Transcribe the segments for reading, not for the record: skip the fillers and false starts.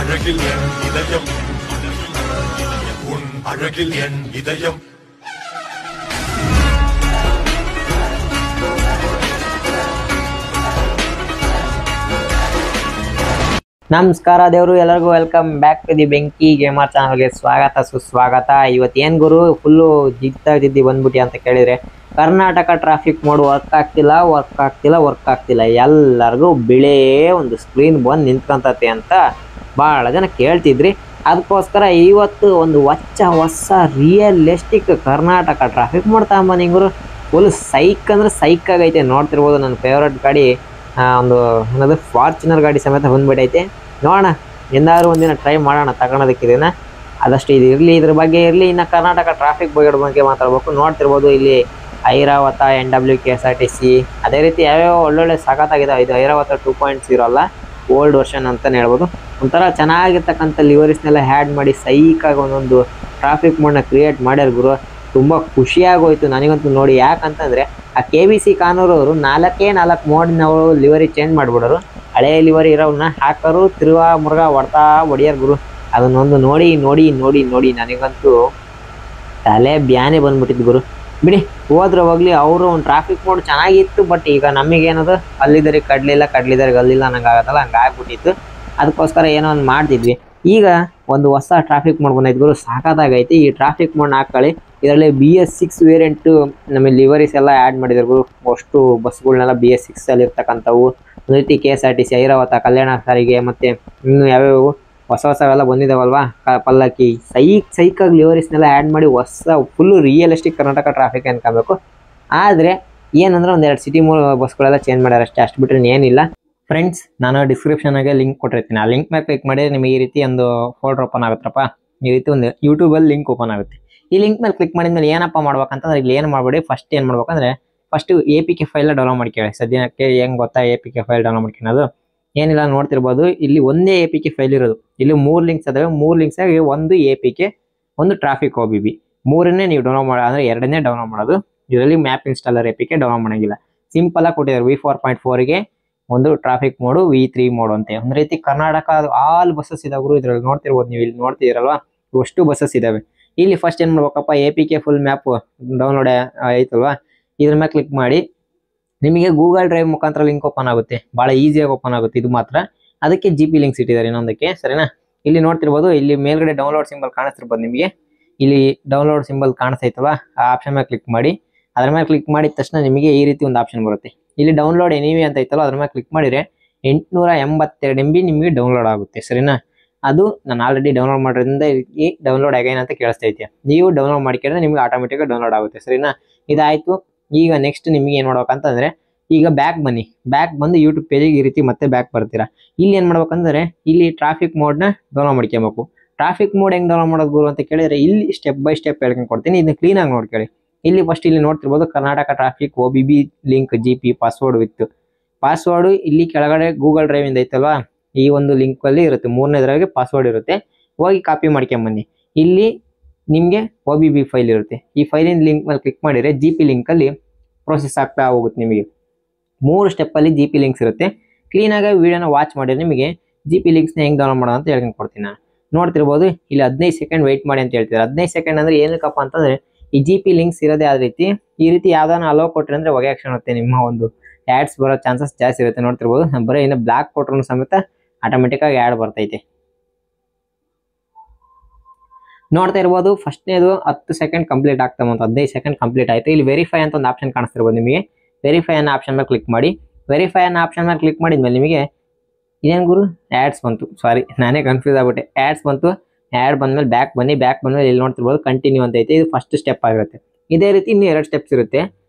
அழகில் என் இதயம் உன் அழகில் என் இதயம் ನಮಸ್ಕಾರ ದೇವರು ಎಲ್ಲರಿಗೂ ವೆಲ್ಕಮ್ ಬ್ಯಾಕ್ ಟು ದಿ ಬೆಂಕಿ ಗೇಮರ್ ಚಾನಲ್ಗೆ ಸ್ವಾಗತ ಸುಸ್ವಾಗತ. ಇವತ್ತೇನು ಗುರು ಫುಲ್ಲು ಜಿದ್ದಿ ಬಂದ್ಬಿಟ್ಟು ಅಂತ ಕೇಳಿದರೆ ಕರ್ನಾಟಕ ಟ್ರಾಫಿಕ್ ಮೋಡ್ ವರ್ಕ್ ಆಗ್ತಿಲ್ಲ ಎಲ್ಲರಿಗೂ ಬಿಳೇ ಒಂದು ಸ್ಕ್ರೀನ್ ಬಂದು ನಿಂತ್ಕೊಂತತೆ ಅಂತ ಭಾಳ ಜನ ಕೇಳ್ತಿದ್ರಿ. ಅದಕ್ಕೋಸ್ಕರ ಇವತ್ತು ಒಂದು ಹೊಸ ರಿಯಲಿಸ್ಟಿಕ್ ಕರ್ನಾಟಕ ಟ್ರಾಫಿಕ್ ಮೋಡ್ ತಗೊಂಬಂದು ಗುರು. ಫುಲ್ ಸೈಕ್ ಅಂದರೆ ಸೈಕ್ ಆಗೈತೆ. ನೋಡ್ತಿರ್ಬೋದು ನನ್ನ ಫೇವ್ರೆಟ್ ಗಾಡಿ ಒಂದು ಏನದು ಫಾರ್ಚುನರ್ ಗಾಡಿ ಸಮೇತ ಬಂದ್ಬಿಟ್ಟೈತೆ. ನೋಡೋಣ ಎಂದಾದ್ರೂ ಒಂದಿನ ಟ್ರೈ ಮಾಡೋಣ ತಗೊಳೋದಕ್ಕಿದೇನ. ಅದಷ್ಟು ಇದು ಇರಲಿ, ಇದ್ರ ಬಗ್ಗೆ ಇರಲಿ. ಇನ್ನು ಕರ್ನಾಟಕ ಟ್ರಾಫಿಕ್ ಬಗ್ಗೆ ಮಾತಾಡ್ಬೇಕು. ನೋಡ್ತಿರ್ಬೋದು ಇಲ್ಲಿ ಐರಾವತ, NWKSRTC, ಅದೇ ರೀತಿ ಯಾವ್ಯಾವ ಒಳ್ಳೊಳ್ಳೆ ಸಖತ್ತಾಗಿದ್ದಾವೆ. ಇದು ಐರಾವತ 2.0 ಅಲ್ಲ, ಓಲ್ಡ್ ವರ್ಷನ್ ಅಂತಲೇ ಹೇಳ್ಬೋದು. ಒಂಥರ ಚೆನ್ನಾಗಿರ್ತಕ್ಕಂಥ ಲಿವರೀಸ್ನೆಲ್ಲ ಹ್ಯಾಡ್ ಮಾಡಿ ಸೈಕಾಗಿ ಒಂದೊಂದು ಟ್ರಾಫಿಕ್ ಮೋಡ್ನ ಕ್ರಿಯೇಟ್ ಮಾಡ್ಯಾರ ಗುರು. ತುಂಬ ಖುಷಿಯಾಗೋಯ್ತು ನನಗಂತೂ ನೋಡಿ. ಯಾಕಂತಂದರೆ ಆ KBC ಕಾನೂರವರು 4 ಮೋಡ್ನವರು ಲಿವರಿ ಚೇಂಜ್ ಮಾಡಿಬಿಡೋರು. ಹಳೆ ಲಿವರಿ ಇರೋವನ್ನ ಹಾಕೋರು, ತಿರುವಾ ಮುರುಗ ಹೊಡಿಯಾರ ಗುರು. ಅದನ್ನೊಂದು ನೋಡಿ ನೋಡಿ ನೋಡಿ ನೋಡಿ ನನಗಂತೂ ತಲೆ ಬ್ಯಾನೆ ಬಂದ್ಬಿಟ್ಟಿದ್ದು ಗುರು. ಬಿಡಿ ಹೋದ್ರೆ ಹೋಗ್ಲಿ, ಅವರು ಒಂದು ಟ್ರಾಫಿಕ್ ಮೋಡ್ ಚೆನ್ನಾಗಿತ್ತು. ಬಟ್ ಈಗ ನಮಗೇನದು ಅಲ್ಲಿದ್ದರಿಗೆ ಕಡ್ಲಿದ್ದರಿಗೆ ಅಲ್ಲಿಲ್ಲ ಅನ್ನಂಗೆ ಆಗತ್ತಲ್ಲ, ಹಂಗೆ ಆಗ್ಬಿಟ್ಟಿತ್ತು. ಅದಕ್ಕೋಸ್ಕರ ಏನೋ ಒಂದು ಮಾಡ್ತಿದ್ವಿ. ಈಗ ಒಂದು ಹೊಸ ಟ್ರಾಫಿಕ್ ಮೋಡ್ ಬಂದೈತೆ ಗುರು, ಸಾಕಾಗೈತಿ. ಈ ಟ್ರಾಫಿಕ್ ಮೋಡ್ನ ಹಾಕೊಳ್ಳಿ. ಇದರಲ್ಲಿ BS6 ವೇರಿಯಂಟು ನಮಗೆ ಲಿವರೀಸ್ ಎಲ್ಲ ಆ್ಯಡ್ ಮಾಡಿದ್ರು ಗುರು. ಅಷ್ಟು ಬಸ್ಗಳನ್ನೆಲ್ಲ BS6 ಅಲ್ಲಿ ಇರ್ತಕ್ಕಂಥವು. ಒಂದು ರೀತಿ KSRTC, ಐರಾವತ, ಕಲ್ಯಾಣ ಸಾರಿಗೆ, ಮತ್ತು ಇನ್ನು ಯಾವ್ಯಾವು ಹೊಸವೆಲ್ಲ ಬಂದಿದ್ದಾವಲ್ವಾ, ಪಲ್ಲಕ್ಕಿ, ಸೈಕಾಗಿ ಲಿವರೀಸ್ನೆಲ್ಲ ಆ್ಯಡ್ ಮಾಡಿ ಹೊಸ ಫುಲ್ಲು ರಿಯಲಿಸ್ಟಿಕ್ ಕರ್ನಾಟಕ ಟ್ರಾಫಿಕ್ ಅನ್ಕೋಬೇಕು. ಆದರೆ ಏನಂದ್ರೆ ಒಂದೆರಡು ಸಿಟಿ ಬಸ್ಗಳೆಲ್ಲ ಚೇಂಜ್ ಮಾಡ್ಯಾರ ಅಷ್ಟೇ. ಅಷ್ಟು ಬಿಟ್ಟರೆ ಏನಿಲ್ಲ. ಫ್ರೆಂಡ್ಸ್, ನಾನು ಡಿಸ್ಕ್ರಿಪ್ಷನಾಗೆ ಲಿಂಕ್ ಕೊಟ್ಟಿರ್ತೀನಿ. ಆ ಲಿಂಕ್ ಮೇಲೆ ಕ್ಲಿಕ್ ಮಾಡಿದ್ರೆ ನಿಮಗೆ ಈ ರೀತಿ ಒಂದು ಫೋಲ್ಡರ್ ಓಪನ್ ಆಗುತ್ತಪ್ಪ. ಈ ರೀತಿ ಒಂದು ಯೂಟ್ಯೂಬಲ್ಲಿ ಲಿಂಕ್ ಓಪನ್ ಆಗುತ್ತೆ. ಈ ಲಿಂಕ್ ಮೇಲೆ ಕ್ಲಿಕ್ ಮಾಡಿದ್ಮೇಲೆ ಏನಪ್ಪ ಮಾಡ್ಬೇಕಂತಂದ್ರೆ ಇಲ್ಲಿ ಏನು ಮಾಡಬೇಡಿ. ಫಸ್ಟ್ ಏನು ಮಾಡ್ಬೇಕಂದ್ರೆ ಫಸ್ಟು APK ಫೈಲ್ನ ಡೌನ್ಲೋಡ್ ಮಾಡ್ಕೊಳ್ಳಿ. ಸದ್ಯಕ್ಕೆ ಹೆಂಗೆ ಗೊತ್ತಾ APK ಫೈಲ್ ಡೌನ್ಲೋಡ್ ಮಾಡ್ಕೊಳ್ಳೋದು? ಏನಿಲ್ಲ, ನೋಡ್ತಿರ್ಬೋದು ಇಲ್ಲಿ ಒಂದೇ APK ಫೈಲ್ ಇರೋದು. ಇಲ್ಲಿ 3 ಲಿಂಕ್ಸ್ ಅದಾವೆ. 3 ಲಿಂಕ್ಸ್ ಆಗಿ ಒಂದು APK, ಒಂದು ಟ್ರಾಫಿಕ್ OBB, ಮೂರನ್ನೇ ನೀವು ಡೌನ್ಲೋಡ್ ಮಾಡಿ, ಅಂದರೆ ಎರಡನ್ನೇ ಡೌನ್ಲೋಡ್ ಮಾಡೋದು. ಇದರಲ್ಲಿ ಮ್ಯಾಪ್ ಇನ್ಸ್ಟಾಲರ್ APK ಡೌನ್ಲೋಡ್ ಮಾಡೋಂಗಿಲ್ಲ. ಸಿಂಪಲ್ ಆಗಿ ಕೊಟ್ಟಿದ್ದಾರೆ. V4.4ಗೆ ಒಂದು ಟ್ರಾಫಿಕ್ ಮೋಡು, V3 ಮೋಡು ಅಂತ. ಒಂದು ರೀತಿ ಕರ್ನಾಟಕ ಆಲ್ ಬಸ್ಸಸ್ ಇದಾವೆ ಇದ್ರಲ್ಲಿ. ನೋಡ್ತಿರ್ಬೋದು, ನೀವು ಇಲ್ಲಿ ನೋಡ್ತಿದ್ದೀರಲ್ವಾ, ಅಷ್ಟು ಬಸ್ಸಸ್ ಇದಾವೆ. ಇಲ್ಲಿ ಫಸ್ಟ್ ಏನು ಮಾಡ್ಬೇಕಪ್ಪ, APK ಫುಲ್ ಮ್ಯಾಪ್ ಡೌನ್ಲೋಡ್ ಆಯ್ತಲ್ವಾ, ಇದ್ರ ಮೇಲೆ ಕ್ಲಿಕ್ ಮಾಡಿ ನಿಮಗೆ ಗೂಗಲ್ ಡ್ರೈವ್ ಮುಖಾಂತರ ಲಿಂಕ್ ಓಪನ್ ಆಗುತ್ತೆ. ಭಾಳ ಈಸಿಯಾಗಿ ಓಪನ್ ಆಗುತ್ತೆ ಇದು ಮಾತ್ರ. ಅದಕ್ಕೆ GP ಲಿಂಕ್ಸ್ ಇಟ್ಟಿದ್ದಾರೆ ಇನ್ನೊಂದಕ್ಕೆ, ಸರಿನಾ? ಇಲ್ಲಿ ನೋಡ್ತಿರ್ಬೋದು, ಇಲ್ಲಿ ಮೇಲ್ಗಡೆ ಡೌನ್ಲೋಡ್ ಸಿಂಬಲ್ ಕಾಣಿಸ್ತಿರ್ಬೋದು ನಿಮಗೆ. ಇಲ್ಲಿ ಡೌನ್ಲೋಡ್ ಸಿಂಬಲ್ ಕಾಣಿಸ್ತೈತಲ್ವಾ, ಆ ಆಪ್ಷನ್ ಮೇಲೆ ಕ್ಲಿಕ್ ಮಾಡಿ. ಅದ್ರ ಮೇಲೆ ಕ್ಲಿಕ್ ಮಾಡಿದ ತಕ್ಷಣ ನಿಮಗೆ ಈ ರೀತಿ ಒಂದು ಆಪ್ಷನ್ ಬರುತ್ತೆ. ಇಲ್ಲಿ ಡೌನ್ಲೋಡ್ ಎನಿವೆ ಅಂತ ಐತಲ್ಲ, ಅದ್ರ ಮೇಲೆ ಕ್ಲಿಕ್ ಮಾಡಿದರೆ 882 MB ನಿಮಗೆ ಡೌನ್ಲೋಡ್ ಆಗುತ್ತೆ, ಸರಿನಾ? ಅದು ನಾನು ಆಲ್ರೆಡಿ ಡೌನ್ಲೋಡ್ ಮಾಡೋದ್ರಿಂದ ಈ ಡೌನ್ಲೋಡ್ ಅಗೈನ್ ಅಂತ ಕೇಳಿಸ್ತೈತೆ. ನೀವು ಡೌನ್ಲೋಡ್ ಮಾಡ್ಕೊಂಡ್ರೆ ನಿಮ್ಗೆ ಆಟೋಮೆಟಿಕ್ಕಾಗಿ ಡೌನ್ಲೋಡ್ ಆಗುತ್ತೆ, ಸರಿನಾ? ಇದಾಯಿತು. ಈಗ ನೆಕ್ಸ್ಟ್ ನಿಮಗೆ ಏನು ಮಾಡ್ಬೇಕಂತಂದರೆ, ಈಗ ಬ್ಯಾಕ್ ಬನ್ನಿ. ಬ್ಯಾಕ್ ಬಂದು ಯೂಟ್ಯೂಬ್ ಪೇಜಿಗೆ ಈ ರೀತಿ ಮತ್ತೆ ಬ್ಯಾಕ್ ಬರ್ತೀರಾ. ಇಲ್ಲಿ ಏನು ಮಾಡ್ಬೇಕಂದ್ರೆ ಇಲ್ಲಿ ಟ್ರಾಫಿಕ್ ಮೋಡ್ನ ಡೌನ್ಲೋಡ್ ಮಾಡ್ಕೊಬೇಕು. ಟ್ರಾಫಿಕ್ ಮೋಡ್ ಹೆಂಗೆ ಡೌನ್ಲೋಡ್ ಮಾಡೋದು ಗುರು ಅಂತ ಕೇಳಿದರೆ ಇಲ್ಲಿ ಸ್ಟೆಪ್ ಬೈ ಸ್ಟೆಪ್ ಹೇಳ್ಕೊಂಡು ಕೊಡ್ತೀನಿ. ಇದನ್ನ ಕ್ಲೀನಾಗಿ ನೋಡ್ಕೊಳ್ಳಿ. ಇಲ್ಲಿ ಫಸ್ಟ್ ಇಲ್ಲಿ ನೋಡ್ತಿರ್ಬೋದು Karnataka traffic OBB link GP password with password. ಇಲ್ಲಿ ಕೆಳಗಡೆ ಗೂಗಲ್ ಡ್ರೈವ್ ಇಂದ ಐತಲ್ವಾ, ಈ ಒಂದು ಲಿಂಕಲ್ಲಿ ಇರುತ್ತೆ. 3ನೇದ್ರಾಗೆ ಪಾಸ್ವರ್ಡ್ ಇರುತ್ತೆ. ಹೋಗಿ ಕಾಪಿ ಮಾಡ್ಕೊಂಬನ್ನಿ. ಇಲ್ಲಿ ನಿಮಗೆ OBB ಫೈಲ್ ಇರುತ್ತೆ. ಈ ಫೈಲಿನ ಲಿಂಕ್ ಮೇಲೆ ಕ್ಲಿಕ್ ಮಾಡಿದರೆ GP ಲಿಂಕಲ್ಲಿ ಪ್ರೊಸೆಸ್ ಆಗ್ತಾ ಹೋಗುತ್ತೆ. ನಿಮಗೆ 3 ಸ್ಟೆಪ್ಪಲ್ಲಿ GP ಲಿಂಕ್ಸ್ ಇರುತ್ತೆ. ಕ್ಲೀನಾಗಿ ವೀಡಿಯೋನ ವಾಚ್ ಮಾಡಿದ್ರೆ ನಿಮಗೆ GP ಲಿಂಕ್ಸ್ನ ಹೆಂಗೆ ಡೌನ್ಲೋಡ್ ಮಾಡೋದು ಅಂತ ಹೇಳ್ಕೊಂಡು ಕೊಡ್ತೀನಿ ನಾನು. ನೋಡ್ತಿರ್ಬೋದು ಇಲ್ಲಿ 15 ಸೆಕೆಂಡ್ ವೆಯ್ಟ್ ಮಾಡಿ ಅಂತ ಹೇಳ್ತಾರೆ. 15 ಸೆಕೆಂಡ್ ಅಂದರೆ ಏನಕ್ಕಪ್ಪ ಅಂತಂದರೆ ಈ GP ಲಿಂಕ್ಸ್ ಇರೋದೇ ಆದ ರೀತಿ. ಈ ರೀತಿ ಯಾವ್ದಾನ ಅಲೋ ಕೊಟ್ಟರೆ ಅಂದರೆ ಹೊಗೆ ಆಕ್ಷನ್ ಆಗುತ್ತೆ, ನಿಮ್ಮ ಒಂದು ಆ್ಯಡ್ಸ್ ಬರೋ ಚಾನ್ಸಸ್ ಜಾಸ್ತಿ ಇರುತ್ತೆ. ನೋಡ್ತಿರ್ಬೋದು, ಬರೀ ಇನ್ನು ಬ್ಲಾಕ್ ಕೊಟ್ಟರು ಸಮೇತ ಆಟೋಮೆಟಿಕ್ಕಾಗಿ ಆ್ಯಡ್ ಬರ್ತೈತೆ. ನೋಡ್ತಾ ಇರ್ಬೋದು, ಫಸ್ಟ್ನೇದು 10 ಸೆಕೆಂಡ್ ಕಂಪ್ಲೀಟ್ ಆಗ್ತಾ ಬಂತು. 15 ಸೆಕೆಂಡ್ ಕಂಪ್ಲೀಟ್ ಆಯಿತು. ಇಲ್ಲಿ ವೆರಿಫೈ ಅಂತ ಒಂದು ಆಪ್ಷನ್ ಕಾಣಿಸ್ತಿರ್ಬೋದು ನಿಮಗೆ. ವೆರಿಫೈ ಅನ್ನೋ ಆಪ್ಷನ್ ಮೇಲೆ ಕ್ಲಿಕ್ ಮಾಡಿ. ವೆರಿಫೈ ಅನ್ನೋ ಆಪ್ಷನ್ ಮೇಲೆ ಕ್ಲಿಕ್ ಮಾಡಿದ್ಮೇಲೆ ನಿಮಗೆ ಇದೇನು ಗುರು ಆ್ಯಡ್ಸ್ ಬಂತು. ಸಾರಿ, ನಾನೇ ಕನ್ಫ್ಯೂಸ್ ಆಗ್ಬಿಟ್ಟೆ. ಆ್ಯಡ್ಸ್ ಬಂತು. ಆ್ಯಡ್ ಬಂದಮೇಲೆ ಬ್ಯಾಕ್ ಬನ್ನಿ. ಬ್ಯಾಕ್ ಬಂದಮೇಲೆ ಇಲ್ಲಿ ನೋಡ್ತಿರ್ಬೋದು ಕಂಟಿನ್ಯೂ ಅಂತ ಐತೆ. ಇದು ಫಸ್ಟ್ ಸ್ಟೆಪ್ ಆಗಿರುತ್ತೆ. ಇದೇ ರೀತಿ ಇನ್ನೂ 2 ಸ್ಟೆಪ್ಸ್ ಇರುತ್ತೆ.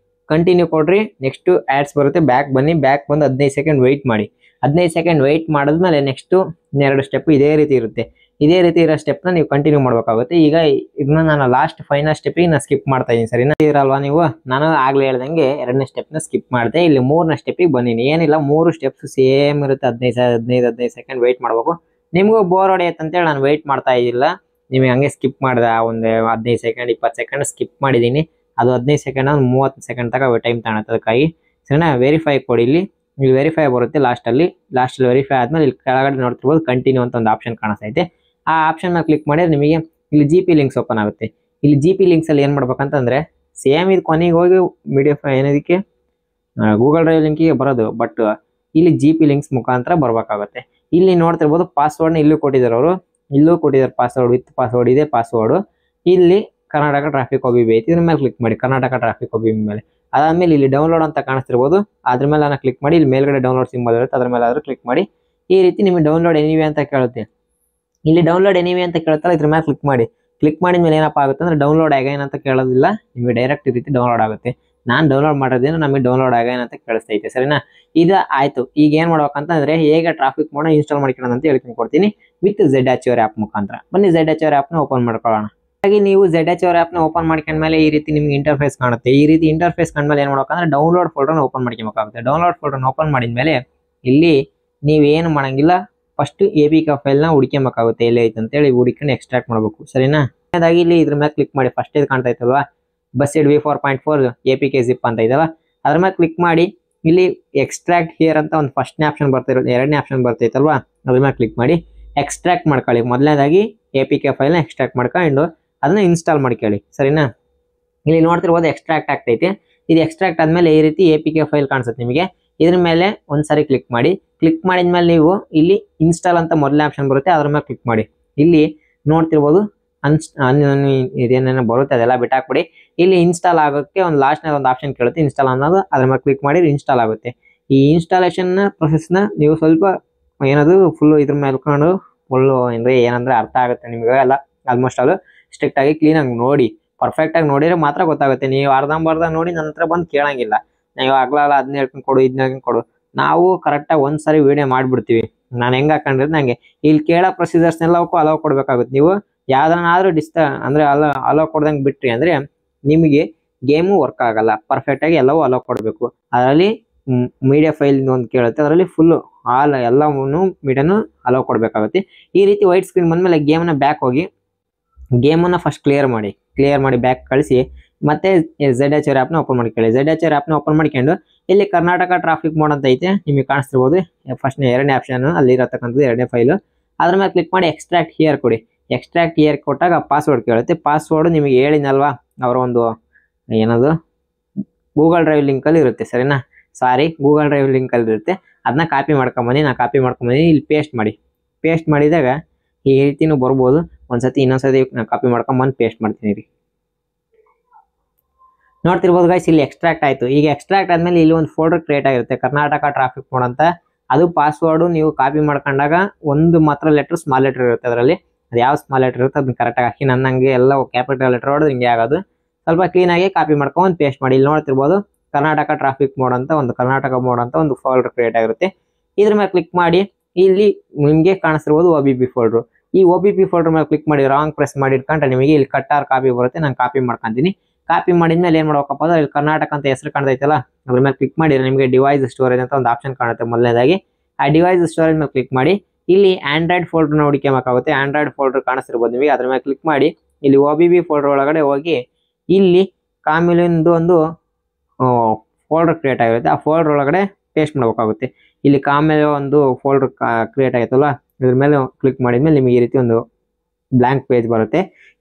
ಕಂಟಿನ್ಯೂ ಕೊಡ್ರಿ, ನೆಕ್ಸ್ಟು ಆ್ಯಡ್ಸ್ ಬರುತ್ತೆ. ಬ್ಯಾಕ್ ಬನ್ನಿ. ಬ್ಯಾಕ್ ಬಂದು 15 ಸೆಕೆಂಡ್ ವೆಯ್ಟ್ ಮಾಡಿ. 15 ಸೆಕೆಂಡ್ ವೆಯ್ಟ್ ಮಾಡಿದ್ಮೇಲೆ ನೆಕ್ಸ್ಟು 2 ಸ್ಟೆಪ್ ಇದೇ ರೀತಿ ಇರುತ್ತೆ. ಇದೇ ರೀತಿ ಇರೋ ಸ್ಟೆಪ್ನ ನೀವು ಕಂಟಿನ್ಯೂ ಮಾಡಬೇಕಾಗುತ್ತೆ. ಈಗ ಇದನ್ನ ನಾನು ಲಾಸ್ಟ್ ಫೈನಲ್ ಸ್ಟೆಪ್ಪಿಗೆ ನಾನು ಸ್ಕಿಪ್ ಮಾಡ್ತಾ ಇದ್ದೀನಿ, ಸರಿನಾ? ಇರಲ್ವಾ ನೀವು? ನಾನು ಆಗಲೇ ಹೇಳ್ದಂಗೆ 2ನೇ ಸ್ಟೆಪ್ನ ಸ್ಕಿಪ್ ಮಾಡಿದೆ. ಇಲ್ಲಿ 3ನೇ ಸ್ಟೆಪ್ಪಿಗೆ ಬಂದೀನಿ. ಏನಿಲ್ಲ, 3 ಸ್ಟೆಪ್ಸ್ ಸೇಮ್ ಇರುತ್ತೆ. 15 ಸೆಕೆಂಡ್ ವೆಯ್ಟ್ ಮಾಡಬೇಕು. ನಿಮಗೂ ಬೋರ್ ಹೊಡೆಯುತ್ತೆ ಅಂತೇಳಿ ನಾನು ವೆಯ್ಟ್ ಮಾಡ್ತಾ ಇದ್ದಿಲ್ಲ. ನಿಮಗೆ ಹಂಗೆ ಸ್ಕಿಪ್ ಮಾಡಿದೆ. ಒಂದು 15 ಸೆಕೆಂಡ್ 20 ಸೆಕೆಂಡ್ ಸ್ಕಿಪ್ ಮಾಡಿದ್ದೀನಿ. ಅದು 15 ಸೆಕೆಂಡ್ 30 ಸೆಕೆಂಡ್ ತನಕ ಟೈಮ್ ತಗೊಳುತ್ತೆ. ಅದಕ್ಕಾಗಿ ಸರಿನಾ? ವೆರಿಫೈ ಕೊಡಿ. ಇಲ್ಲಿ ಇಲ್ಲಿ ವೆರಿಫೈ ಬರುತ್ತೆ ಲಾಸ್ಟಲ್ಲಿ ವೆರಿಫೈ ಆದ್ಮೇಲೆ ಇಲ್ಲಿ ಕೆಳಗಡೆ ನೋಡ್ತಿರ್ಬೋದು ಕಂಟಿನ್ಯೂ ಅಂತ ಒಂದು ಆಪ್ಷನ್ ಕಾಣಿಸ್ತೈತೆ. ಆ ಆಪ್ಷನ್ ಮೇಲೆ ಕ್ಲಿಕ್ ಮಾಡಿದ್ರೆ ನಿಮಗೆ ಇಲ್ಲಿ ಜಿ ಪಿ ಲಿಂಕ್ಸ್ ಓಪನ್ ಆಗುತ್ತೆ. ಇಲ್ಲಿ ಜಿ ಪಿ ಲಿಂಕ್ಸ್ ಅಲ್ಲಿ ಏನು ಮಾಡ್ಬೇಕಂತಂದ್ರೆ ಸೇಮ್ ಇದು ಕೊನೆಗೆ ಹೋಗಿ ಏನದಕ್ಕೆ ಗೂಗಲ್ ಡ್ರೈವ್ ಲಿಂಕಿಗೆ ಬರೋದು, ಬಟ್ ಇಲ್ಲಿ ಜಿ ಪಿ ಲಿಂಕ್ಸ್ ಮುಖಾಂತರ ಬರ್ಬೇಕಾಗುತ್ತೆ. ಇಲ್ಲಿ ನೋಡ್ತಿರ್ಬೋದು ಪಾಸ್ವರ್ಡ್ನ ಇಲ್ಲೂ ಕೊಟ್ಟಿದ್ದಾರೆ ಅವರು, ಇಲ್ಲೂ ಕೊಟ್ಟಿದ್ದಾರೆ ಪಾಸ್ವರ್ಡ್ ವಿತ್ ಪಾಸ್ವರ್ಡ್ ಇದೆ ಪಾಸ್ವರ್ಡ್. ಇಲ್ಲಿ ಕರ್ನಾಟಕ ಟ್ರಾಫಿಕ್ OBB ಐತಿ, ಇದ್ರ ಮೇಲೆ ಕ್ಲಿಕ್ ಮಾಡಿ ಕರ್ನಾಟಕ ಟ್ರಾಫಿಕ್ OBB ಮೇಲೆ. ಅದಾದ್ಮೇಲೆ ಇಲ್ಲಿ ಡೌನ್ಲೋಡ್ ಅಂತ ಕಾಣಿಸ್ತಿರ್ಬೋದು, ಅದ್ರ ಮೇಲೆ ನಾನು ಕ್ಲಿಕ್ ಮಾಡಿ ಇಲ್ಲಿ ಮೇಲ್ಗಡೆ ಡೌನ್ಲೋಡ್ ಸಿಂಬಲ್ ಇರುತ್ತೆ ಅದ್ರ ಮೇಲೆ ಆದ್ರೂ ಕ್ಲಿಕ್ ಮಾಡಿ. ಈ ರೀತಿ ನಿಮಗೆ ಡೌನ್ಲೋಡ್ ಎನಿವೆ ಅಂತ ಕೇಳುತ್ತೆ. ಇಲ್ಲಿ ಡೌನ್ಲೋಡ್ ಎನಿವೆ ಅಂತ ಕೇಳುತ್ತಲ್ಲ ಇದ್ರ ಮೇಲೆ ಕ್ಲಿಕ್ ಮಾಡಿ. ಕ್ಲಿಕ್ ಮಾಡಿದ ಮೇಲೆ ಏನಪ್ಪ ಆಗುತ್ತೆ ಅಂದ್ರೆ ಡೌನ್ಲೋಡ್ ಅಗೈನ್ ಅಂತ ಕೇಳೋದಿಲ್ಲ, ನಿಮಗೆ ಡೈರೆಕ್ಟ್ ಈ ರೀತಿ ಡೌನ್ಲೋಡ್ ಆಗುತ್ತೆ. ನಾನು ಡೌನ್ಲೋಡ್ ಮಾಡೋದೇನು ನಮಗೆ ಡೌನ್ಲೋಡ್ ಅಗೈನ್ ಅಂತ ಕೇಳಿಸ್ತೈತೆ, ಸರಿನಾ? ಇದು ಆಯ್ತು. ಈಗ ಏನ್ ಮಾಡ್ಬೇಕಂತಂದ್ರೆ ಹೇಗೆ ಟ್ರಾಫಿಕ್ ಮೋಡ್ ಇನ್ಸ್ಟಾಲ್ ಮಾಡ್ಕೊಳ್ಳೋಣ ಅಂತ ಹೇಳ್ಕೊಂಡು ಕೊಡ್ತೀನಿ ವಿತ್ ZHR ಆ್ಯಪ್ ಮುಖಾಂತರ. ಬನ್ನಿ ZHR ಆ್ಯಪ್ನ ಓಪನ್ ಮಾಡ್ಕೊಳ್ಳೋಣ. ಹಾಗೆ ನೀವು ZHR ಆ್ಯಪ್ನ ಓಪನ್ ಮಾಡ್ಕೊಂಡ್ಮೇಲೆ ಈ ರೀತಿ ನಿಮ್ಗೆ ಇಂಟರ್ಫೇಸ್ ಕಾಣುತ್ತೆ. ಈ ರೀತಿ ಇಂಟರ್ಫೇಸ್ ಕಂಡ್ಮೇಲೆ ಏನ್ ಮಾಡ್ಬೇಕಂದ್ರೆ ಡೌನ್ಲೋಡ್ ಫೋಲ್ಡರ್ನ ಓಪನ್ ಮಾಡ್ಕೊಬೇಕಾಗುತ್ತೆ. ಡೌನ್ಲೋಡ್ ಫೋಲ್ಡರ್ನ ಓಪನ್ ಮಾಡಿದ್ಮೇಲೆ ಇಲ್ಲಿ ನೀವೇನು ಮಾಡಂಗಿಲ್ಲ, ಫಸ್ಟ್ APK ಫೈಲ್ನ ಹುಡ್ಕೊಬೇಕಾಗುತ್ತೆ ಎಲ್ಲಿ ಐತೆ ಅಂತೇಳಿ ಹುಡುಕೊಂಡು ಎಕ್ಸ್ಟ್ರಾಕ್ಟ್ ಮಾಡಬೇಕು, ಸರಿನಾ? ಅದಾಗಿ ಇಲ್ಲಿ ಇದ್ರ ಮೇಲೆ ಕ್ಲಿಕ್ ಮಾಡಿ. ಫಸ್ಟ್ ಇದು ಕಾಣ್ತಾ ಇತ್ತಲ್ವಾ ಬಸ್ಸೆಡ್ V4.4 APK zip ಅಂತ ಇದೆಯಲ್ಲ, ಅದ್ರ ಮೇಲೆ ಕ್ಲಿಕ್ ಮಾಡಿ. ಇಲ್ಲಿ ಎಕ್ಸ್ಟ್ರಾಕ್ಟ್ ಹಿಯರ್ ಅಂತ ಒಂದು ಫಸ್ಟ್ನೇ ಆಪ್ಷನ್ ಬರ್ತಿರೋದು, ಎರಡನೇ ಆಪ್ಷನ್ ಬರ್ತೈತಲ್ವಾ ಅದ್ರ ಮೇಲೆ ಕ್ಲಿಕ್ ಮಾಡಿ ಎಕ್ಸ್ಟ್ರಾಕ್ಟ್ ಮಾಡ್ಕೊಳ್ಳಿ. ಮೊದಲನೇದಾಗಿ APK ಫೈಲ್ನ ಎಕ್ಸ್ಟ್ರಾಕ್ಟ್ ಮಾಡ್ಕೊಂಡು ಅದನ್ನ ಇನ್ಸ್ಟಾಲ್ ಮಾಡ್ಕೊಳ್ಳಿ, ಸರಿನಾ? ಇಲ್ಲಿ ನೋಡ್ತಿರ್ಬೋದು ಎಕ್ಸ್ಟ್ರಾಕ್ಟ್ ಆಗ್ತೈತೆ. ಇದು ಎಕ್ಸ್ಟ್ರಾಕ್ಟ್ ಆದ್ಮೇಲೆ ಈ ರೀತಿ APK ಫೈಲ್ ಕಾಣಿಸುತ್ತೆ ನಿಮಗೆ. ಇದ್ರ ಮೇಲೆ ಒಂದ್ಸರಿ ಕ್ಲಿಕ್ ಮಾಡಿ. ಕ್ಲಿಕ್ ಮಾಡಿದ್ಮೇಲೆ ನೀವು ಇಲ್ಲಿ ಇನ್ಸ್ಟಾಲ್ ಅಂತ ಮೊದಲನೇ ಆಪ್ಷನ್ ಬರುತ್ತೆ, ಅದ್ರ ಮೇಲೆ ಕ್ಲಿಕ್ ಮಾಡಿ. ಇಲ್ಲಿ ನೋಡ್ತಿರ್ಬೋದು ಇದೇನೇನೋ ಬರುತ್ತೆ ಅದೆಲ್ಲ ಬಿಟ್ಟಾಕ್ಬಿಡಿ. ಇಲ್ಲಿ ಇನ್ಸ್ಟಾಲ್ ಆಗೋಕ್ಕೆ ಒಂದು ಲಾಸ್ಟ್ನ ಒಂದು ಆಪ್ಷನ್ ಕೇಳುತ್ತೆ ಇನ್ಸ್ಟಾಲ್ ಅನ್ನೋದು, ಅದ್ರ ಮೇಲೆ ಕ್ಲಿಕ್ ಮಾಡಿ ಇನ್ಸ್ಟಾಲ್ ಆಗುತ್ತೆ. ಈ ಇನ್ಸ್ಟಾಲೇಷನ್ ಪ್ರೊಸೆಸ್ನ ನೀವು ಸ್ವಲ್ಪ ಏನದು ಫುಲ್ ಇದ್ರ ಮೇಲ್ಕೊಂಡು ಫುಲ್ಲು ಅಂದರೆ ಏನಂದ್ರೆ ಅರ್ಥ ಆಗುತ್ತೆ ನಿಮಗೆ ಎಲ್ಲ. ಆಲ್ಮೋಸ್ಟ್ ಅದು ಸ್ಟ್ರಿಕ್ಟ್ ಆಗಿ ಕ್ಲೀನಾಗಿ ನೋಡಿ, ಪರ್ಫೆಕ್ಟ್ ಆಗಿ ನೋಡಿದ್ರೆ ಮಾತ್ರ ಗೊತ್ತಾಗುತ್ತೆ. ನೀವು ಅರ್ಧಂಬರ್ಧ ನೋಡಿ ನಂತರ ಬಂದು ಕೇಳಂಗಿಲ್ಲ, ನೀವು ಆಗ್ಲಲ್ಲ ಅದನ್ನ ಹೇಳ್ಕೊಂಡು ಕೊಡು ಇದನ್ನ ಹೇಳ್ಕೊಂಡು ಕೊಡು. ನಾವು ಕರೆಕ್ಟಾಗಿ ಒಂದ್ಸರಿ ವಿಡಿಯೋ ಮಾಡಿಬಿಡ್ತೀವಿ. ನಾನು ಹೆಂಗೆ ಹಾಕೊಂಡಿರೋದು ನಂಗೆ ಇಲ್ಲಿ ಕೇಳೋ ಪ್ರೊಸೀಜರ್ಸ್ನೆಲ್ಲವಕ್ಕೂ ಅಲೋ ಕೊಡ್ಬೇಕಾಗುತ್ತೆ. ನೀವು ಯಾವ್ದನ್ನಾದ್ರೂ ಅಂದ್ರೆ ಅಲೋ ಕೊಡ್ದಂಗೆ ಬಿಟ್ರಿ ಅಂದ್ರೆ ನಿಮಗೆ ಗೇಮು ವರ್ಕ್ ಆಗಲ್ಲ. ಪರ್ಫೆಕ್ಟ್ ಆಗಿ ಎಲ್ಲವೂ ಅಲೋ ಕೊಡಬೇಕು. ಅದರಲ್ಲಿ ಮೀಡಿಯಾ ಫೈಲ್ ಒಂದು ಕೇಳುತ್ತೆ, ಅದರಲ್ಲಿ ಫುಲ್ಲು ಎಲ್ಲವನ್ನೂ ಮೀಡಿಯಾನು ಅಲೋ ಕೊಡಬೇಕಾಗುತ್ತೆ. ಈ ರೀತಿ ವೈಟ್ ಸ್ಕ್ರೀನ್ ಬಂದ್ಮೇಲೆ ಗೇಮ್ನ ಬ್ಯಾಕ್ ಹೋಗಿ ಗೇಮನ್ನು ಫಸ್ಟ್ ಕ್ಲಿಯರ್ ಮಾಡಿ ಬ್ಯಾಕ್ ಕಳಿಸಿ ಮತ್ತೆ ZHR ಆ್ಯಪ್ನ ಓಪನ್ ಮಾಡ್ಕೊಳ್ಳಿ. ZHR ಆ್ಯಪ್ನ ಓಪನ್ ಮಾಡ್ಕೊಂಡು ಇಲ್ಲಿ ಕರ್ನಾಟಕ ಟ್ರಾಫಿಕ್ ಮೋಡ್ ಅಂತ ಐತೆ ನಿಮಗೆ ಕಾಣಿಸ್ತಿರ್ಬೋದು. ಫಸ್ಟ್ ಎರಡನೇ ಆಪ್ಷನ್ ಅಲ್ಲಿ ಇರತಕ್ಕಂಥದ್ದು ಎರಡನೇ ಫೈಲು. ಅದ್ರ ಮೇಲೆ ಕ್ಲಿಕ್ ಮಾಡಿ ಎಕ್ಸ್ಟ್ರಾಕ್ಟ್ ಹಿಯರ್ ಕೊಡಿ. ಎಕ್ಸ್ಟ್ರಾಕ್ಟ್ ಹಿಯರ್ ಕೊಟ್ಟಾಗ ಪಾಸ್ವರ್ಡ್ ಕೇಳುತ್ತೆ. ಪಾಸ್ವರ್ಡ್ ನಿಮಗೆ ಹೇಳಿನಲ್ವಾ ಅವರ ಒಂದು ಏನದು ಗೂಗಲ್ ಡ್ರೈವ್ ಲಿಂಕಲ್ಲಿ ಇರುತ್ತೆ, ಸರಿನಾ? ಗೂಗಲ್ ಡ್ರೈವ್ ಲಿಂಕಲ್ಲಿ ಇರುತ್ತೆ. ಅದನ್ನ ಕಾಪಿ ಮಾಡ್ಕೊಂಬನ್ನಿ. ನಾನು ಕಾಪಿ ಮಾಡ್ಕೊಂಬನ್ನಿ. ಇಲ್ಲಿ ಪೇಸ್ಟ್ ಮಾಡಿದಾಗ ಈ ರೀತಿನೂ ಬರ್ಬೋದು. ಒಂದ್ಸತಿ ಇನ್ನೊಂದ್ಸತಿ ನಾನು ಕಾಪಿ ಮಾಡ್ಕೊಂಬಂದು ಪೇಸ್ಟ್ ಮಾಡ್ತೀನಿ ರೀ. ನೋಡ್ತಿರ್ಬೋದು ಗೈಸ್, ಇಲ್ಲಿ ಎಕ್ಸ್ಟ್ರಾಕ್ಟ್ ಆಯಿತು. ಈಗ ಎಕ್ಸ್ಟ್ರಾಕ್ಟ್ ಆದಮೇಲೆ ಇಲ್ಲಿ ಒಂದು ಫೋಲ್ಡರ್ ಕ್ರಿಯೇಟ್ ಆಗಿರುತ್ತೆ ಕರ್ನಾಟಕ ಟ್ರಾಫಿಕ್ ಮೋಡ್ ಅಂತ. ಅದು ಪಾಸ್ವರ್ಡು ನೀವು ಕಾಪಿ ಮಾಡ್ಕೊಂಡಾಗ ಒಂದು ಮಾತ್ರ ಲೆಟ್ರ್ ಸ್ಮಾಲ್ ಲೆಟರ್ ಇರುತ್ತೆ ಅದರಲ್ಲಿ. ಅದು ಯಾವ ಸ್ಮಾಲ್ ಲೆಟರ್ ಇರುತ್ತೆ ಅದನ್ನ ಕರೆಕ್ಟಾಗಿ ಹಾಕಿ. ನನ್ನಂಗೆ ಎಲ್ಲ ಕ್ಯಾಪಿಟಲ್ ಲೆಟರ್ ಹೊಡೆದು ಹಿಂಗೆ ಆಗೋದು. ಸ್ವಲ್ಪ ಕ್ಲೀನಾಗಿ ಕಾಪಿ ಮಾಡ್ಕೊಂಡು ಪೇಸ್ಟ್ ಮಾಡಿ. ಇಲ್ಲಿ ನೋಡ್ತಿರ್ಬೋದು ಕರ್ನಾಟಕ ಟ್ರಾಫಿಕ್ ಮೋಡ್ ಅಂತ ಒಂದು ಫೋಲ್ಡರ್ ಕ್ರಿಯೇಟ್ ಆಗಿರುತ್ತೆ. ಇದ್ರ ಮೇಲೆ ಕ್ಲಿಕ್ ಮಾಡಿ. ಇಲ್ಲಿ ನಿಮಗೆ ಕಾಣಿಸ್ತಿರ್ಬೋದು OBB ಫೋಲ್ಡ್ರು. ಈ OBB ಫೋಲ್ಡರ್ ಮೇಲೆ ಕ್ಲಿಕ್ ಮಾಡಿ ರಾಂಗ್ ಪ್ರೆಸ್ ಮಾಡಿ ಇಟ್ಕೊಂಡ್ರೆ ನಿಮಗೆ ಇಲ್ಲಿ ಕಟ್ಟಾರ್ ಕಾಪಿ ಬರುತ್ತೆ. ನಾನು ಕಾಪಿ ಮಾಡ್ಕೊಂತೀನಿ. ಕಾಪಿ ಮಾಡಿದ್ಮೇಲೆ ಏನು ಮಾಡ್ಬೇಕಪ್ಪ ಅಂದ್ರೆ ಇಲ್ಲಿ ಕರ್ನಾಟಕ ಅಂತ ಹೆಸರು ಕಾಣ್ತೈತಲ್ಲ ಅದ್ರ ಮೇಲೆ ಕ್ಲಿಕ್ ಮಾಡಿ. ನಿಮಗೆ ಡಿವೈಸ್ ಸ್ಟೋರೇಜ್ ಅಂತ ಒಂದು ಆಪ್ಷನ್ ಕಾಣುತ್ತೆ ಮೊದಲನೇದಾಗಿ. ಆ ಡಿವೈಸ್ ಸ್ಟೋರೇಜ್ ಮೇಲೆ ಕ್ಲಿಕ್ ಮಾಡಿ. ಇಲ್ಲಿ ಆಂಡ್ರಾಯ್ಡ್ ಫೋಲ್ಡರ್ನ ಹುಡುಕಬೇಕಾಗುತ್ತೆ. ಆಂಡ್ರಾಯ್ಡ್ ಫೋಲ್ಡರ್ ಕಾಣಿಸ್ತಿರ್ಬೋದು ನಿಮಗೆ. ಅದ್ರ ಮೇಲೆ ಕ್ಲಿಕ್ ಮಾಡಿ ಇಲ್ಲಿ OBB ಫೋಲ್ಡರ್ ಒಳಗಡೆ ಹೋಗಿ ಇಲ್ಲಿ ಕಾಮಿಲಿಂದು ಒಂದು ಫೋಲ್ಡರ್ ಕ್ರಿಯೇಟ್ ಆಗಿರುತ್ತೆ. ಆ ಫೋಲ್ಡರ್ ಒಳಗಡೆ ಪೇಸ್ಟ್ ಮಾಡಬೇಕಾಗುತ್ತೆ. ಇಲ್ಲಿ ಕಾಮೇಲೆ ಒಂದು ಫೋಲ್ಡರ್ ಕ್ರಿಯೇಟ್ ಆಗುತ್ತಲ್ಲ ಇದ್ರ ಮೇಲೆ ಕ್ಲಿಕ್ ಮಾಡಿದ್ಮೇಲೆ ನಿಮಗೆ ಈ ರೀತಿ ಒಂದು ಬ್ಲ್ಯಾಂಕ್ ಪೇಜ್ ಬರುತ್ತೆ.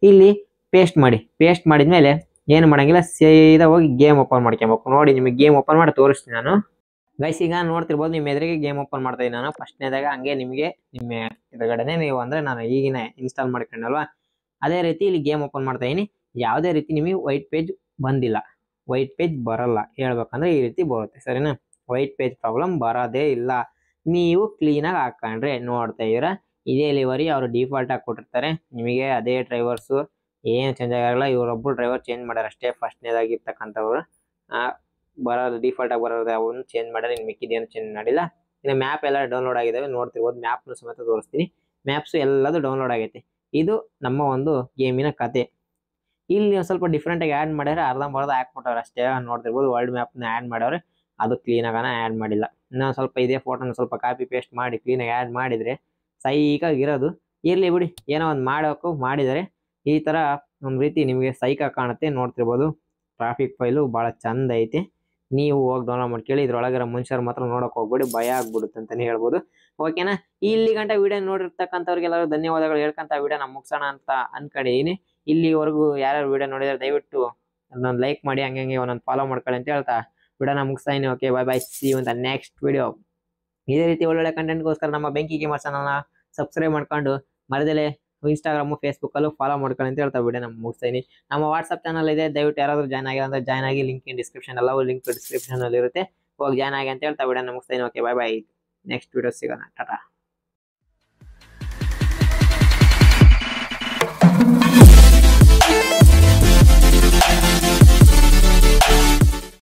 ಇಲ್ಲಿ ಪೇಸ್ಟ್ ಮಾಡಿದ್ಮೇಲೆ ಏನು ಮಾಡಂಗಿಲ್ಲ, ಸೀದಾ ಹೋಗಿ ಗೇಮ್ ಓಪನ್ ಮಾಡ್ಕೊಬೇಕು. ನೋಡಿ ನಿಮಗೆ ಗೇಮ್ ಓಪನ್ ಮಾಡಿ ತೋರಿಸ್ತೀನಿ ನಾನು. ಗೈಸ್ ಈಗ ನೋಡ್ತಿರ್ಬೋದು ನಿಮ್ಮ ಎದುರಿಗೆ ಗೇಮ್ ಓಪನ್ ಮಾಡ್ತಾ ಇದ್ದೀನಿ ನಾನು ಫಸ್ಟ್ನೇದಾಗ. ಹಂಗೆ ನಿಮಗೆ ನಿಮ್ಮ ಎದುರುಗಡೆನೆ ನೀವು ಅಂದರೆ ನಾನು ಈಗಿನ ಇನ್ಸ್ಟಾಲ್ ಮಾಡ್ಕೊಂಡಲ್ವಾ ಅದೇ ರೀತಿ ಇಲ್ಲಿ ಗೇಮ್ ಓಪನ್ ಮಾಡ್ತಾ ಇದ್ದೀನಿ. ಯಾವುದೇ ರೀತಿ ನಿಮಗೆ ವೈಟ್ ಪೇಜ್ ಬಂದಿಲ್ಲ, ವೈಟ್ ಪೇಜ್ ಬರಲ್ಲ. ಹೇಳ್ಬೇಕಂದ್ರೆ ಈ ರೀತಿ ಬರುತ್ತೆ, ಸರಿನಾ? ವೈಟ್ ಪೇಜ್ ಪ್ರಾಬ್ಲಮ್ ಬರೋದೇ ಇಲ್ಲ. ನೀವು ಕ್ಲೀನಾಗಿ ಹಾಕೊಂಡ್ರೆ ನೋಡ್ತಾ ಇದ್ದೀರಾ ಇದೇ ಲಿವರಿ ಅವರು ಡಿಫಾಲ್ಟ್ ಆಗಿ ಕೊಟ್ಟಿರ್ತಾರೆ. ನಿಮಗೆ ಅದೇ ಡ್ರೈವರ್ಸು ಏನು ಚೇಂಜ್ ಆಗಿರಲ್ಲ. ಇವರೊಬ್ಬರು ಡ್ರೈವರ್ ಚೇಂಜ್ ಮಾಡ್ಯಾರ ಅಷ್ಟೇ. ಫಸ್ಟ್ನೇದಾಗಿರ್ತಕ್ಕಂಥವ್ರು ಬರೋದು ಡಿಫಾಲ್ಟ್ ಆಗಿ ಬರೋದು ಅವನ್ನ ಚೇಂಜ್ ಮಾಡ್ಯಾರ. ಇನ್ನು ಮಿಕ್ಕಿದೇನು ಚೇಂಜ್ ಮಾಡಿಲ್ಲ. ಇನ್ನು ಮ್ಯಾಪ್ ಎಲ್ಲ ಡೌನ್ಲೋಡ್ ಆಗಿದ್ದಾವೆ ನೋಡ್ತಿರ್ಬೋದು. ಮ್ಯಾಪ್ನು ಸಮೇತ ತೋರಿಸ್ತೀನಿ. ಮ್ಯಾಪ್ಸು ಎಲ್ಲದು ಡೌನ್ಲೋಡ್ ಆಗೈತೆ. ಇದು ನಮ್ಮ ಒಂದು ಗೇಮಿನ ಕತೆ. ಇಲ್ಲಿ ಒಂದು ಸ್ವಲ್ಪ ಡಿಫ್ರೆಂಟಾಗಿ ಆ್ಯಡ್ ಮಾಡ್ಯಾರ, ಅರ್ಧಂಬರ್ಧ ಹಾಕ್ಬಿಟ್ಟವ್ರೆ ಅಷ್ಟೇ. ನೋಡ್ತಿರ್ಬೋದು ವರ್ಲ್ಡ್ ಮ್ಯಾಪ್ನ ಆ್ಯಡ್ ಮಾಡವ್ರೆ, ಅದು ಕ್ಲೀನಾಗನ ಆ್ಯಡ್ ಮಾಡಿಲ್ಲ. ಇನ್ನೊಂದು ಸ್ವಲ್ಪ ಇದೇ ಫೋಟೋನ ಸ್ವಲ್ಪ ಕಾಪಿ ಪೇಸ್ಟ್ ಮಾಡಿ ಕ್ಲೀನಾಗಿ ಆ್ಯಡ್ ಮಾಡಿದರೆ ಸೈಕಾಗಿರೋದು. ಇರಲಿ ಬಿಡಿ, ಏನೋ ಒಂದು ಮಾಡೋಕ್ಕೂ ಮಾಡಿದರೆ ಈ ಥರ ಒಂದು ರೀತಿ ನಿಮಗೆ ಸೈಕಾಗಿ ಕಾಣುತ್ತೆ. ನೋಡ್ತಿರ್ಬೋದು ಟ್ರಾಫಿಕ್ ಫೈಲು ಭಾಳ ಚಂದ ಐತೆ. ನೀವು ಹೋಗಿ ಡೌನ್ಲೋಡ್ ಮಾಡಿ ಕೇಳಿ. ಇದ್ರೊಳಗಿರೋ ಮನುಷ್ಯರು ಮಾತ್ರ ನೋಡಕ್ ಹೋಗ್ಬೇಡಿ, ಭಯ ಆಗ್ಬಿಡುತ್ತೆ ಅಂತಾನೆ ಹೇಳ್ಬೋದು. ಓಕೆನಾ, ಇಲ್ಲಿ ಗಂಟ ವಿಡಿಯೋ ನೋಡಿರ್ತಕ್ಕಂಥವ್ರಿಗೆಲ್ಲರೂ ಧನ್ಯವಾದಗಳು ಹೇಳ್ಕಂತ ವಿಡಿಯೋನ ಮುಗಿಸೋಣ ಅಂತ ಅನ್ಕೊಂಡಿದೀನಿ. ಇಲ್ಲಿವರೆಗೂ ಯಾರ್ಯಾರು ವಿಡಿಯೋ ನೋಡಿದ್ರೆ ದಯವಿಟ್ಟು ಒಂದೊಂದು ಲೈಕ್ ಮಾಡಿ, ಹಂಗೆ ಒಂದೊಂದು ಫಾಲೋ ಮಾಡ್ಕೊಳ್ಳಿ ಅಂತ ಹೇಳ್ತಾ ವಿಡಿಯೋನ ಮುಗಿಸ್ತಾ ಇದೀನಿ. Okay, bye bye, see you in the next video. ಇದೇ ರೀತಿ ಒಳ್ಳೊಳ್ಳೆ ಕಂಟೆಂಟ್ಗೋಸ್ಕರ ನಮ್ಮ ಬೆಂಕಿ ಗೇಮರ್ ಚಾನಲ್ನ ಸಬ್ಸ್ಕ್ರೈಬ್ ಮಾಡ್ಕೊಂಡು ಮರದಲ್ಲೇ ಇನ್ಸ್ಟಾಗ್ರಾಮು ಫೇಸ್ಬುಕ್ಕಲ್ಲೂ ಫಾಲೋ ಮಾಡ್ಕೊಳ್ಳಿ ಅಂತ ಹೇಳ್ತಾ ವಿಡಿಯೋ ಮುಗಿಸ್ತಾ ಇದೀನಿ. ನಮ್ಮ ವಾಟ್ಸಪ್ ಚಾನಲ್ ಇದೆ, ದಯವಿಟ್ಟು ಯಾರಾದ್ರೂ ಜಾಯ್ನ್ ಆಗಿಲ್ಲ ಅಂದ್ರೆ ಜಾಯ್ನ್ ಆಗಿ. ಲಿಂಕ್ ಇನ್ ಡಿಸ್ಕ್ರಿಪ್ಷನ್, ಎಲ್ಲವೂ ಲಿಂಕ್ ಡಿಸ್ಕ್ರಿಪ್ಷನ್ ಅಲ್ಲಿ ಇರುತ್ತೆ, ಹೋಗಿ ಜಾಯ್ನ್ ಆಗಿ ಅಂತ ಹೇಳ್ತಾ ವಿಡಿಯೋ ಮುಗಿಸ್ತಾ ಇದೀನಿ. Okay, bye by, next video ಸಿಗೋಣ, ಟಾಟಾ.